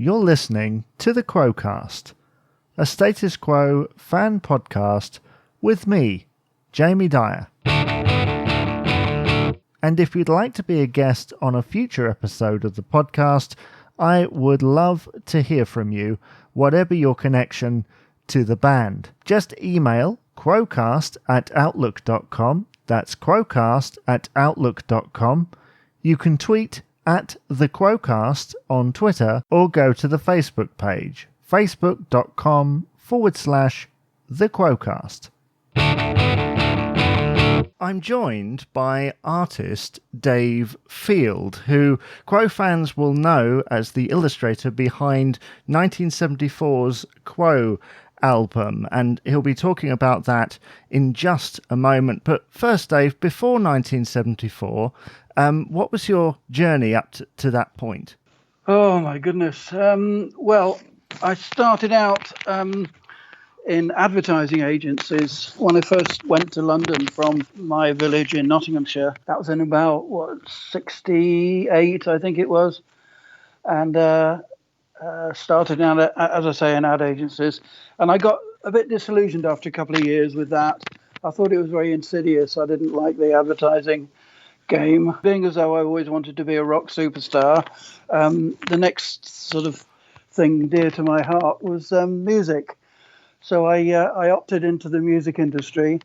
You're listening to the Quo-Cast, a Status Quo fan podcast with me, Jamie Dyer. And if you'd like to be a guest on a future episode of the podcast, I would love to hear from you, whatever your connection to the band. Just email quocast@outlook.com. That's quocast@outlook.com. You can tweet at the Quo-Cast on Twitter or go to the Facebook page, facebook.com/the Quo-Cast. I'm joined by artist Dave Field, who Quo fans will know as the illustrator behind 1974's Quo album, and he'll be talking about that in just a moment. But first, Dave, before 1974, what was your journey up to that point? Oh, my goodness. Well, I started out in advertising agencies when I first went to London from my village in Nottinghamshire. That was in about, 68, I think it was. And started out, as I say, in ad agencies. And I got a bit disillusioned after a couple of years with that. I thought it was very insidious. I didn't like the advertising game. Being as though I always wanted to be a rock superstar, the next sort of thing dear to my heart was music. So I opted into the music industry,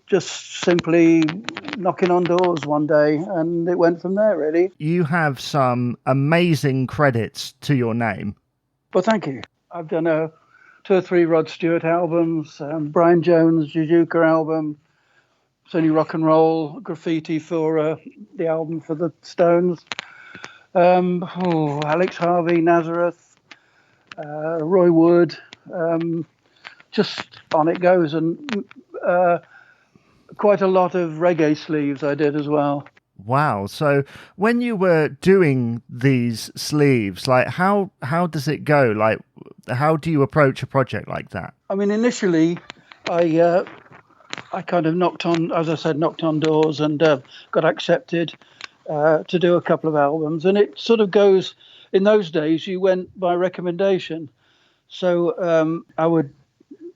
just simply knocking on doors one day, and it went from there, really. You have some amazing credits to your name. Well, thank you. I've done 2 or 3 Rod Stewart albums, Brian Jones' Jujuka album, Sony Rock and Roll, graffiti for the album for the Stones, Alex Harvey, Nazareth, Roy Wood, just on it goes, and quite a lot of reggae sleeves I did as well. Wow. So when you were doing these sleeves, like how does it go? Like, how do you approach a project like that? I mean, initially, I kind of knocked on doors and got accepted to do a couple of albums. And it sort of goes, in those days, you went by recommendation. So I would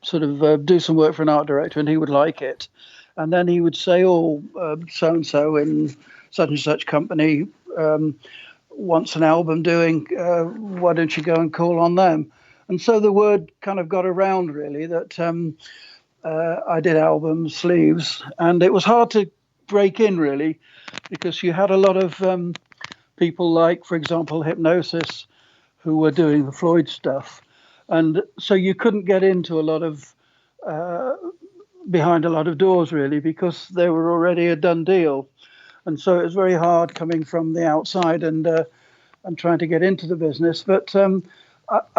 sort of do some work for an art director and he would like it. And then he would say, so-and-so in such and such company wants an album doing, why don't you go and call on them? And so the word kind of got around, really, that I did album sleeves. And it was hard to break in, really, because you had a lot of people like, for example, Hypnosis, who were doing the Floyd stuff. And so you couldn't get into a lot of behind a lot of doors, really, because they were already a done deal. And so it was very hard coming from the outside and trying to get into the business. But I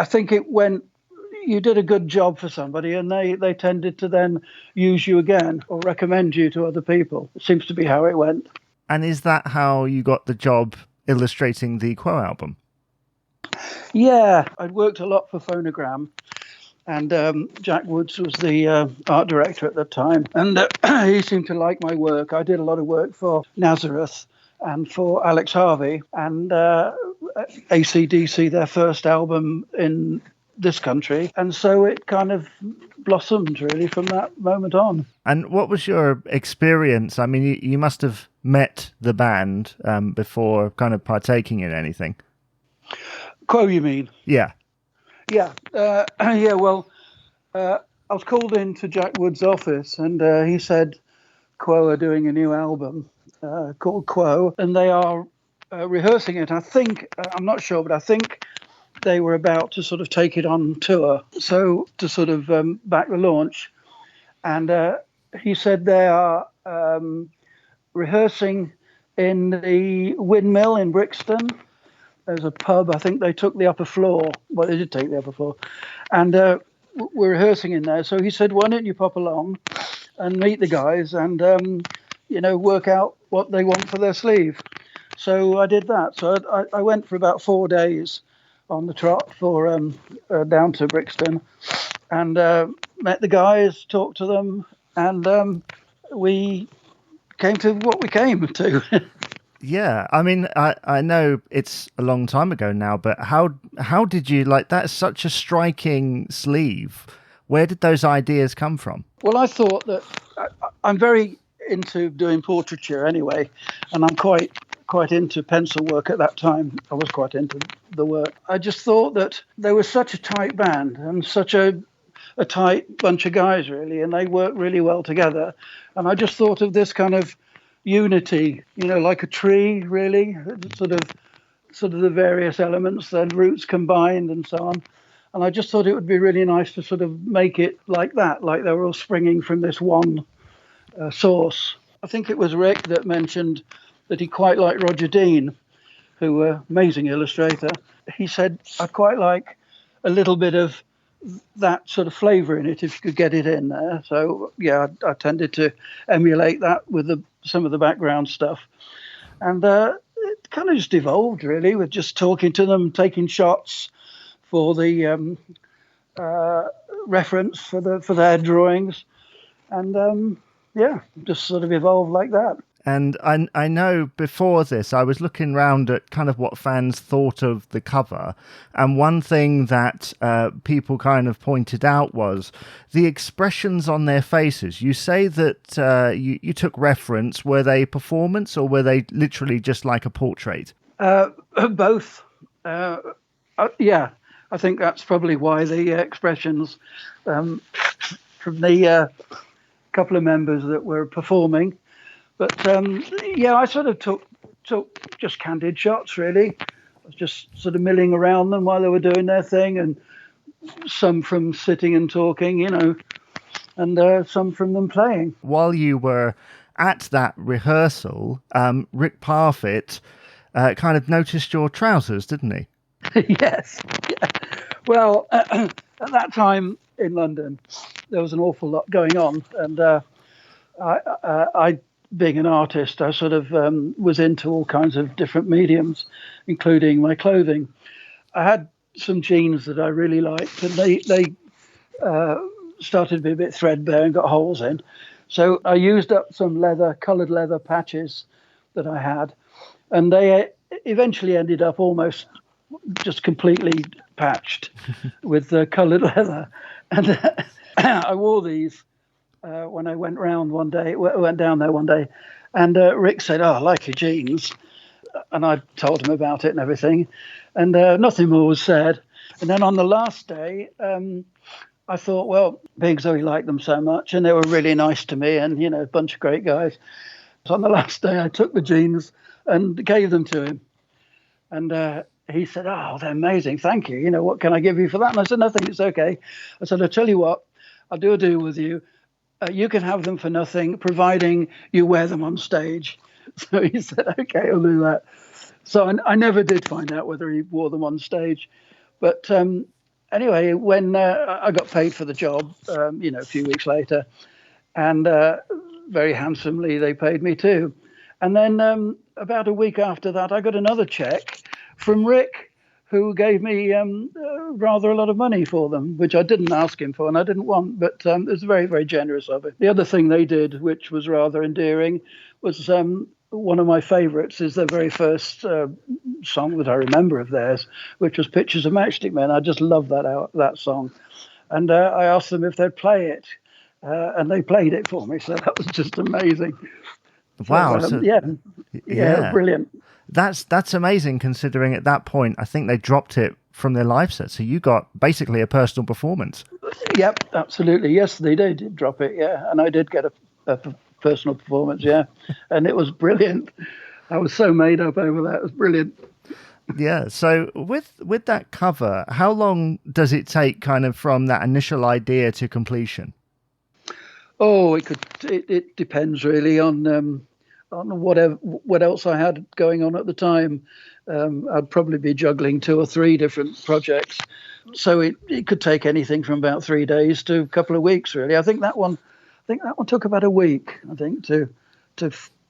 think you did a good job for somebody, and they tended to then use you again or recommend you to other people. It seems to be how it went. And is that how you got the job illustrating the Quo album? Yeah, I'd worked a lot for Phonogram. And Jack Woods was the art director at the time. And he seemed to like my work. I did a lot of work for Nazareth and for Alex Harvey and AC/DC, their first album in this country. And so it kind of blossomed, really, from that moment on. And what was your experience? I mean, you must have met the band before kind of partaking in anything. Quo, you mean? Yeah. Yeah. Well, I was called into Jack Wood's office and he said Quo are doing a new album called Quo, and they are rehearsing it. I think, I'm not sure, but I think they were about to sort of take it on tour, so to sort of back the launch. And he said they are rehearsing in the Windmill in Brixton. There's a pub. I think they took the upper floor. Well, they did take the upper floor. And we're rehearsing in there. So he said, why don't you pop along and meet the guys and, work out what they want for their sleeve. So I did that. So I went for about 4 days on the trot down to Brixton and met the guys, talked to them, and we came to what we came to. Yeah, I mean, I know it's a long time ago now, but how did you like that's such a striking sleeve? Where did those ideas come from? Well, I thought that I'm very into doing portraiture anyway, and I'm quite into pencil work at that time. I was quite into the work. I just thought that they were such a tight band and such a tight bunch of guys, really, and they worked really well together. And I just thought of this kind of unity, like a tree, really, sort of the various elements and roots combined and so on. And I just thought it would be really nice to sort of make it like that, like they were all springing from this one source. I think it was Rick that mentioned that he quite liked Roger Dean, who amazing illustrator. He said, I quite like a little bit of that sort of flavour in it if you could get it in there. So yeah, I tended to emulate that with some of the background stuff, and it kind of just evolved really with just talking to them, taking shots for the reference for their drawings, and yeah, just sort of evolved like that. And I know before this, I was looking round at kind of what fans thought of the cover. And one thing that people kind of pointed out was the expressions on their faces. You say that you took reference. Were they performance or were they literally just like a portrait? Both. Yeah, I think that's probably why the expressions from the couple of members that were performing. But yeah, I sort of took just candid shots, really. I was just sort of milling around them while they were doing their thing, and some from sitting and talking, and some from them playing. While you were at that rehearsal, Rick Parfitt kind of noticed your trousers, didn't he? Yes. Yeah. Well, at that time in London, there was an awful lot going on, and I being an artist, I sort of was into all kinds of different mediums, including my clothing. I had some jeans that I really liked, and they started to be a bit threadbare and got holes in. So I used up some coloured leather patches that I had, and they eventually ended up almost just completely patched with coloured leather. And I wore these when I went down there one day, and Rick said, "Oh, I like your jeans," and I told him about it and everything, and nothing more was said. And then on the last day, I thought, well, being Zoe liked them so much, and they were really nice to me, and a bunch of great guys. So on the last day, I took the jeans and gave them to him, and he said, "Oh, they're amazing, thank you. What can I give you for that?" And I said, "Nothing, it's okay." I said, "I'll tell you what, I'll do a deal with you. You can have them for nothing, providing you wear them on stage." So he said, "Okay, I'll do that." So I never did find out whether he wore them on stage. But anyway, when I got paid for the job, a few weeks later, and very handsomely they paid me too. And then about a week after that, I got another check from Rick, who gave me rather a lot of money for them, which I didn't ask him for and I didn't want, but it was very, very generous of it. The other thing they did, which was rather endearing, was one of my favourites is their very first song that I remember of theirs, which was Pictures of Matchstick Men. I just love that song. And I asked them if they'd play it, and they played it for me, so that was just amazing. Wow. So, yeah, brilliant. That's amazing considering at that point, I think they dropped it from their live set. So you got basically a personal performance. Yep, absolutely. Yes, they did drop it. Yeah. And I did get a personal performance. Yeah. And it was brilliant. I was so made up over that. It was brilliant. Yeah. So with that cover, how long does it take kind of from that initial idea to completion? Oh, it depends really on what else I had going on at the time. I'd probably be juggling 2 or 3 different projects, so it could take anything from about 3 days to a couple of weeks. Really, I think that one took about a week. I think to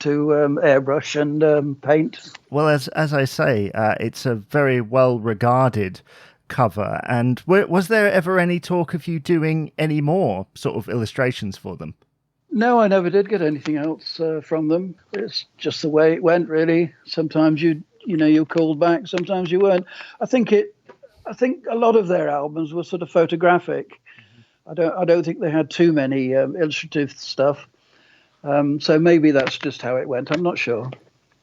airbrush and paint. Well, as I say, it's a very well regarded cover. And was there ever any talk of you doing any more sort of illustrations for them? No, I never did get anything else from them. It's just the way it went, really. Sometimes you're called back, sometimes you weren't. I think a lot of their albums were sort of photographic. I don't think they had too many illustrative stuff. So maybe that's just how it went. I'm not sure.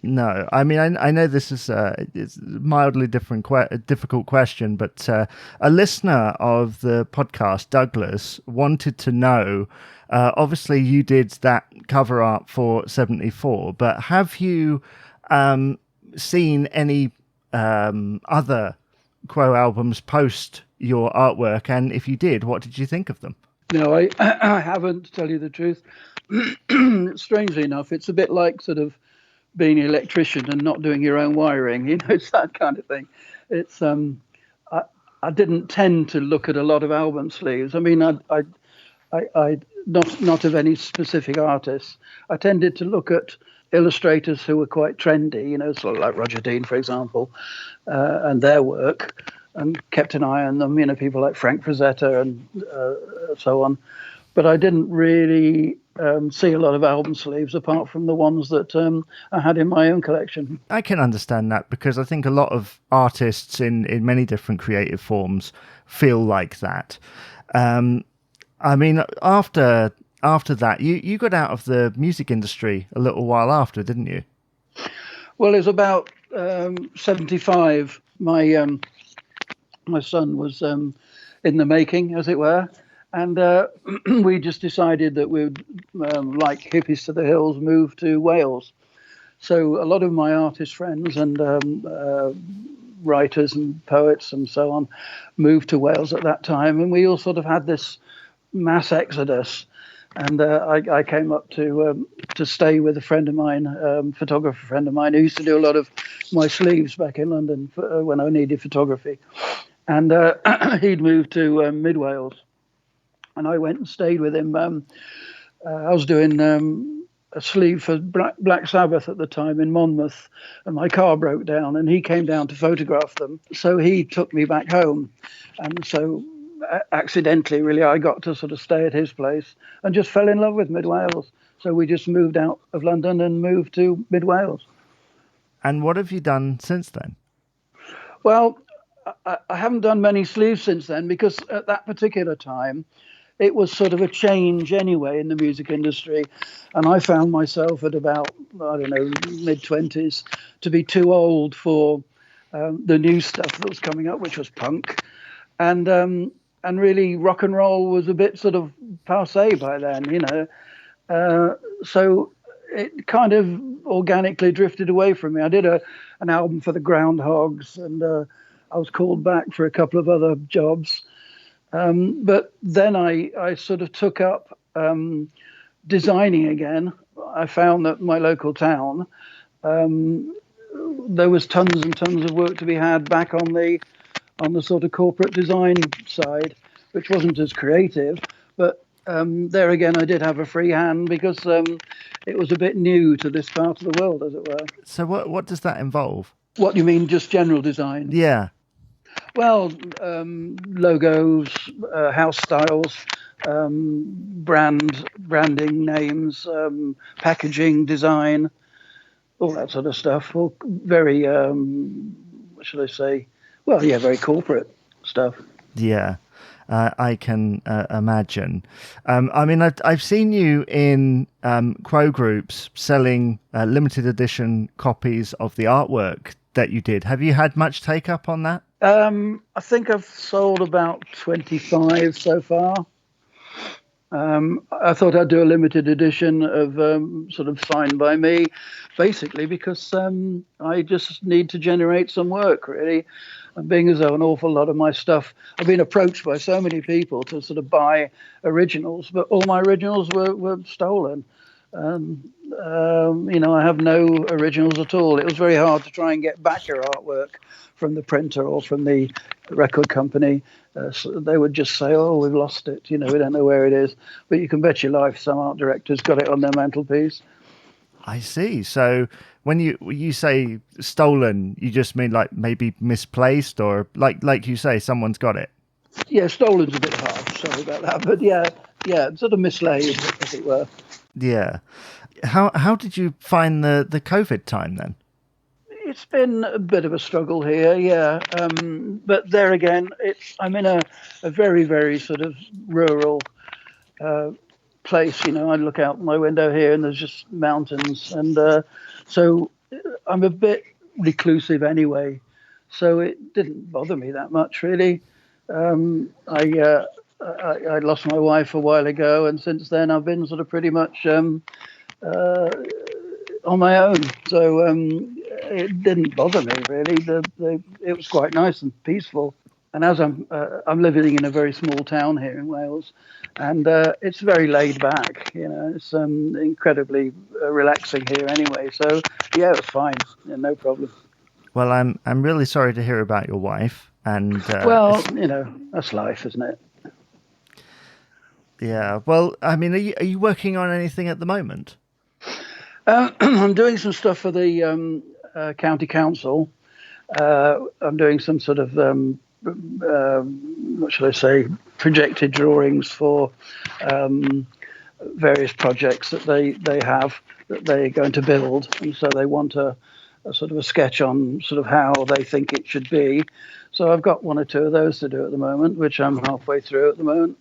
No, I mean, I know this is it's a mildly difficult question, but a listener of the podcast, Douglas, wanted to know. Obviously, you did that cover art for 74, but have you seen any other Quo albums post your artwork? And if you did, what did you think of them? No, I haven't, to tell you the truth. Strangely enough, it's a bit like sort of being an electrician and not doing your own wiring. It's that kind of thing. It's I didn't tend to look at a lot of album sleeves. I mean, I not of any specific artists. I tended to look at illustrators who were quite trendy, sort of like Roger Dean, for example, and their work, and kept an eye on them. People like Frank Frazetta and so on. But I didn't really see a lot of album sleeves apart from the ones that I had in my own collection. I can understand that because I think a lot of artists in many different creative forms feel like that. I mean, after that, you got out of the music industry a little while after, didn't you? Well, it was about 75. My son was in the making, as it were. And we just decided that we would, like hippies to the hills, move to Wales. So a lot of my artist friends and writers and poets and so on moved to Wales at that time. And we all sort of had this mass exodus. And I came up to stay with a friend of mine, photographer friend of mine, who used to do a lot of my sleeves back in London when I needed photography. And he'd moved to Mid Wales. And I went and stayed with him. I was doing a sleeve for Black Sabbath at the time in Monmouth, and my car broke down, and he came down to photograph them. So he took me back home. And so accidentally, really, I got to sort of stay at his place and just fell in love with Mid Wales. So we just moved out of London and moved to Mid Wales. And what have you done since then? Well, I haven't done many sleeves since then because at that particular time, it was sort of a change anyway in the music industry. And I found myself at about, mid-20s to be too old for the new stuff that was coming up, which was punk. And really rock and roll was a bit sort of passé by then, So it kind of organically drifted away from me. I did an album for the Groundhogs, and I was called back for a couple of other jobs. But then I sort of took up designing again. I found that my local town, there was tons and tons of work to be had back on the sort of corporate design side, which wasn't as creative. But there again, I did have a free hand because it was a bit new to this part of the world, as it were. So what does that involve? What do you mean, just general design? Yeah. Well, logos, house styles, branding names, packaging, design, all that sort of stuff. All very, what should I say? Well, yeah, very corporate stuff. Yeah, I can imagine. I mean, I've seen you in Quo groups selling limited edition copies of the artwork that you did. Have you had much take up on that? I think I've sold about 25 so far. I thought I'd do a limited edition of sort of signed by me, basically because I just need to generate some work, really. And being as though an awful lot of my stuff, I've been approached by so many people to sort of buy originals, but all my originals were stolen. I have no originals at all. It was very hard to try and get back your artwork from the printer or from the record company. So they would just say, "Oh, we've lost it. We don't know where it is." But you can bet your life some art directors got it on their mantelpiece. I see. So when you say stolen, you just mean like maybe misplaced, or like you say, someone's got it. Yeah, stolen's a bit harsh. Sorry about that, but yeah, sort of mislaid, as it were. Yeah. How did you find the COVID time then? It's been a bit of a struggle here, yeah. But there again, I'm in a very, very sort of rural uh, place. I look out my window here and there's just mountains. And so I'm a bit reclusive anyway. So it didn't bother me that much, really. I lost my wife a while ago, and since then I've been sort of pretty much uh, on my own. So it didn't bother me really. It was quite nice and peaceful. And as I'm living in a very small town here in Wales, and it's very laid back. It's incredibly relaxing here anyway. So yeah, it was fine. Yeah, no problem. Well, I'm really sorry to hear about your wife, and Well, that's life, isn't it? yeah. Well, I mean, are you working on anything at the moment? I'm doing some stuff for the county council. I'm doing some sort of what should I say, projected drawings for various projects that they have that they're going to build, and so they want a sort of a sketch on sort of how they think it should be. So I've got one or two of those to do at the moment, which I'm halfway through at the moment.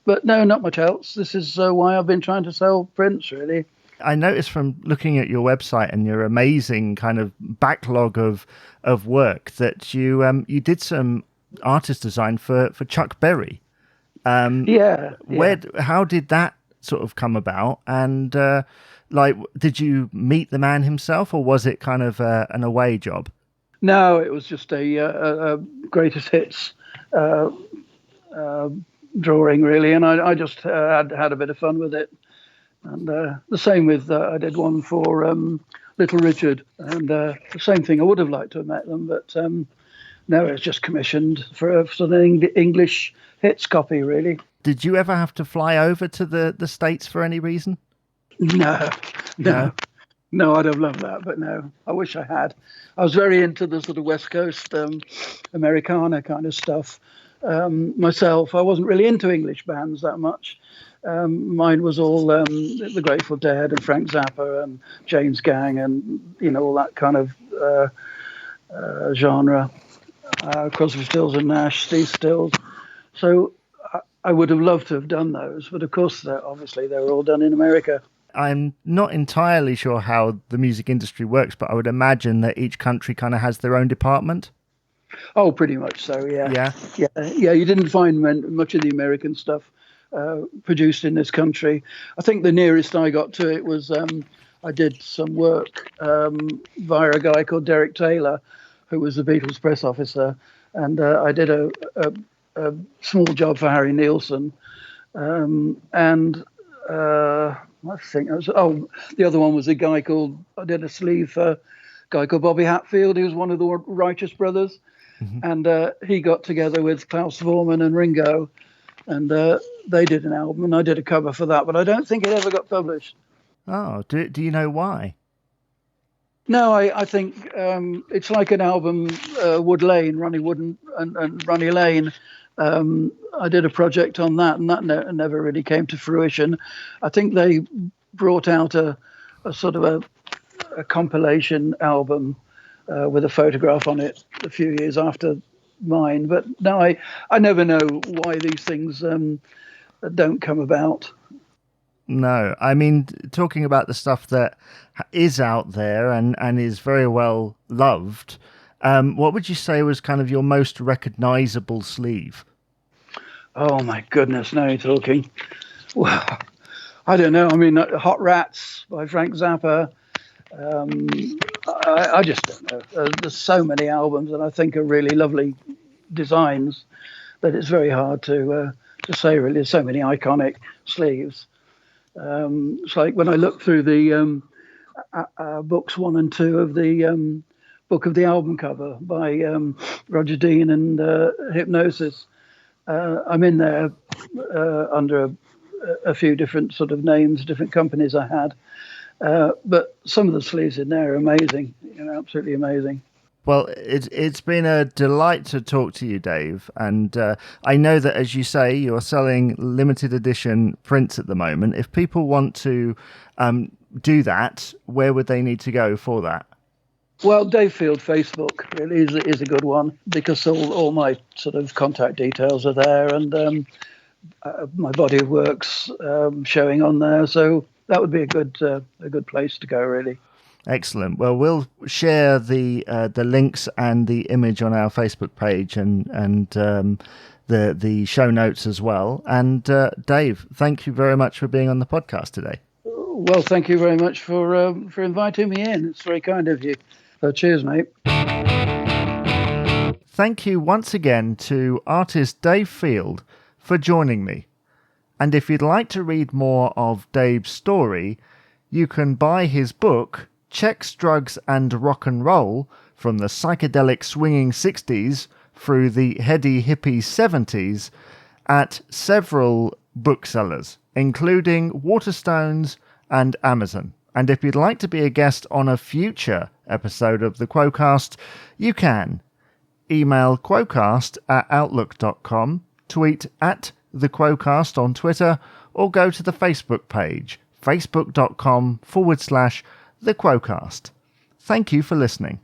But no, not much else. This is why I've been trying to sell prints, really. I noticed from looking at your website and your amazing kind of backlog of work that you did some artist design for Chuck Berry. Yeah. How did that sort of come about? And did you meet the man himself, or was it kind of an away job? No, it was just a greatest hits uh, uh, drawing, really, and I just had a bit of fun with it. And the same with I did one for Little Richard, and the same thing. I would have liked to have met them, but no, it was just commissioned for a sort of English hits copy, really. Did you ever have to fly over to the States for any reason? No, No. no, no, I'd have loved that, but no, I wish I had. I was very into the sort of West Coast Americana kind of stuff myself. I wasn't really into English bands that much. Mine was all the Grateful Dead and Frank Zappa and James Gang and all that kind of genre. Crosby, Stills and Nash, Steve Stills. So I would have loved to have done those, but of course, obviously, they were all done in America. I'm not entirely sure how the music industry works, but I would imagine that each country kind of has their own department. Oh, pretty much so, yeah. Yeah. Yeah. You didn't find much of the American stuff produced in this country. I think the nearest I got to it was I did some work via a guy called Derek Taylor, who was the Beatles press officer, and I did a small job for Harry Nilsson, and I think the other one was I did a sleeve for a guy called Bobby Hatfield, who was one of the Righteous Brothers, and he got together with Klaus Voormann and Ringo, and they did an album, and I did a cover for that, but I don't think it ever got published. Oh, do you know why? No, I think it's like an album, Wood Lane, Ronnie Wood and Ronnie Lane. I did a project on that, and that never really came to fruition. I think they brought out a sort of a compilation album with a photograph on it a few years after mine. But no, I never know why these things don't come about. No, I mean, talking about the stuff that is out there and is very well loved, what would you say was kind of your most recognizable sleeve? Oh my goodness, now you're talking. Well, I don't know. I mean, Hot Rats by Frank Zappa. I just don't know. There's so many albums that I think are really lovely designs that it's very hard to say. Really, there's so many iconic sleeves. It's like when I look through the books 1 and 2 of the book of the album cover by Roger Dean and Hypnosis. I'm in there under a few different sort of names, different companies I had. But some of the sleeves in there are amazing, absolutely amazing. Well, it's been a delight to talk to you, Dave. And I know that, as you say, you're selling limited edition prints at the moment. If people want to do that, where would they need to go for that? Well, Dave Field Facebook really is a good one, because all my sort of contact details are there, and my body of work's showing on there. So that would be a good place to go, really. Excellent. Well, we'll share the links and the image on our Facebook page and the show notes as well. And Dave, thank you very much for being on the podcast today. Well, thank you very much for inviting me in. It's very kind of you. Cheers, mate. Thank you once again to artist Dave Field for joining me. And if you'd like to read more of Dave's story, you can buy his book, Checks, Drugs and Rock and Roll, from the psychedelic swinging 60s through the heady hippie 70s, at several booksellers, including Waterstones and Amazon. And if you'd like to be a guest on a future episode of the Quo-Cast, you can email quocast@outlook.com, tweet at the Quo-Cast on Twitter, or go to the Facebook page, facebook.com/the Quo-Cast. Thank you for listening.